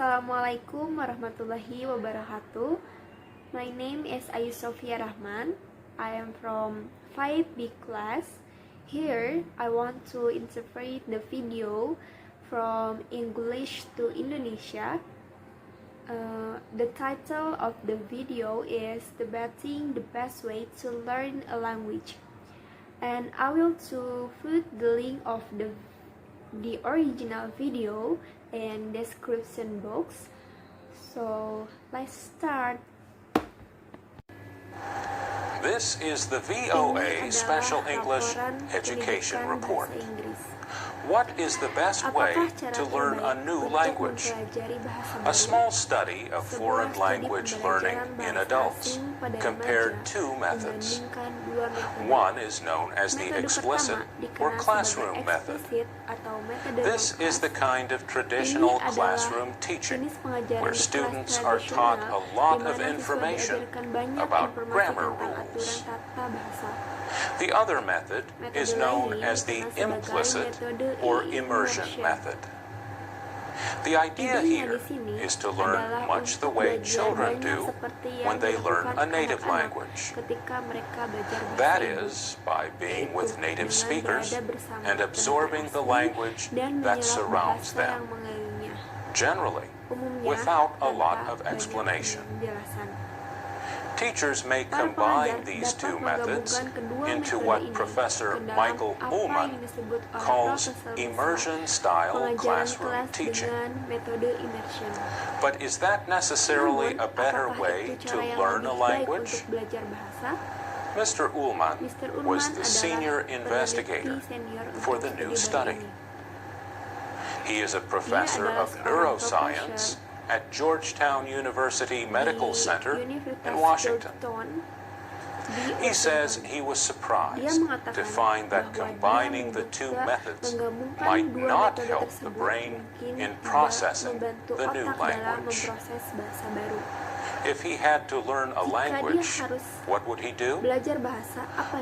Assalamualaikum warahmatullahi wabarakatuh. My name is Ayu Sofiah Rachman. I am from 5B class. Here, I want to interpret the video from English to Indonesia. The title of the video is Debating the Best Way to Learn a Language. And I will to put the link of the original video in description box. So let's start. This is the VOA Special English Education Report. What is the best way to learn a new language? A small study of foreign language learning in adults compared two methods. One is known as the explicit or classroom method. This is the kind of traditional classroom teaching where students are taught a lot of information about grammar rules. The other method is known as the implicit or immersion method. The idea here is to learn much the way children do when they learn a native language. That is, by being with native speakers and absorbing the language that surrounds them, generally without a lot of explanation. Teachers may combine these two methods into what Professor Michael Ullman calls immersion-style classroom teaching. But is that necessarily a better way to learn a language? Mr. Ullman was the senior investigator for the new study. He is a professor of neuroscience at Georgetown University Medical Center in Washington. He says he was surprised to find that combining the two methods might not help the brain in processing the new language. If he had to learn a language, what would he do?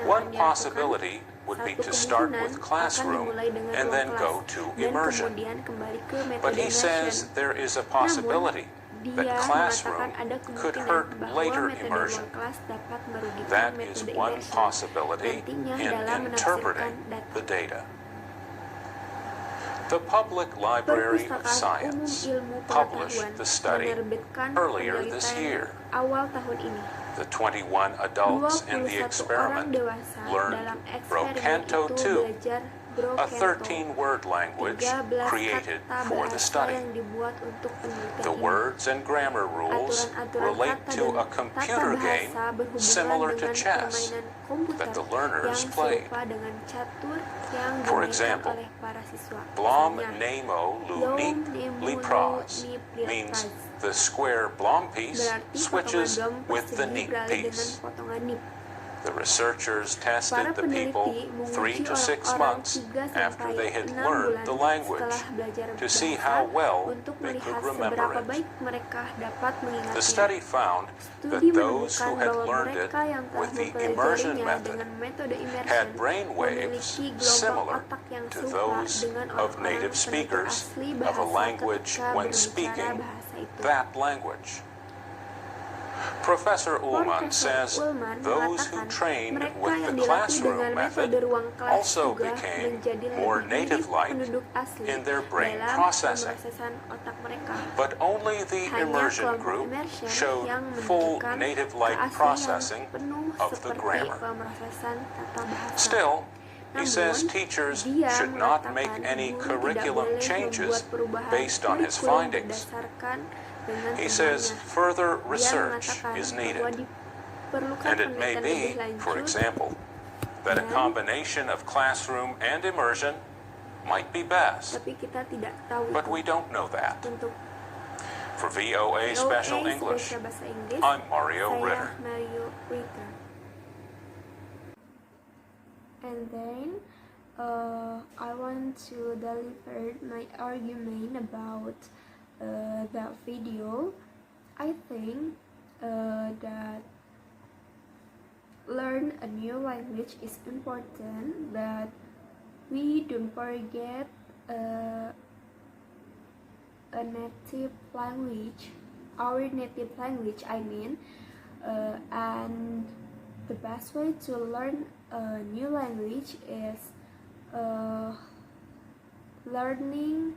One possibility would be to start with classroom and then go to immersion. But he says there is a possibility that classroom could hurt later immersion. That is one possibility in interpreting the data. The Public Library of Science published the study earlier this year. The 21 adults in the experiment learned Brocanto 2, a 13-word language created for the study. The words and grammar rules relate to a computer game similar to chess that the learners played. For example, Blom Nemo Lu Nip Li Praz means the square Blom piece switches with the Nip piece. The researchers tested the people 3 to 6 months after they had learned the language to see how well they could remember it. The study found that those who had learned it with the immersion method had brain waves similar to those of native speakers of a language when speaking that language. Professor Ullman says those who trained with the classroom method also became more native-like in their brain processing. But only the immersion group showed full native-like processing of the grammar. Still, he says teachers should not make any curriculum changes based on his findings. He says further research is needed, and it may be, for example, that a combination of classroom and immersion might be best, but we don't know that. For VOA Special English, I'm Mario Ritter. And then I want to deliver my argument about that video. I think that learn a new language is important, but we don't forget a native language, our native language, and the best way to learn a new language is learning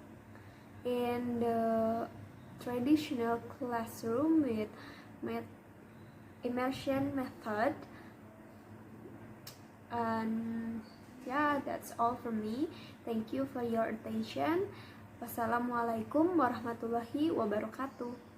in the traditional classroom with immersion method. And yeah, that's all from me. Thank you for your attention. Wassalamualaikum warahmatullahi wabarakatuh.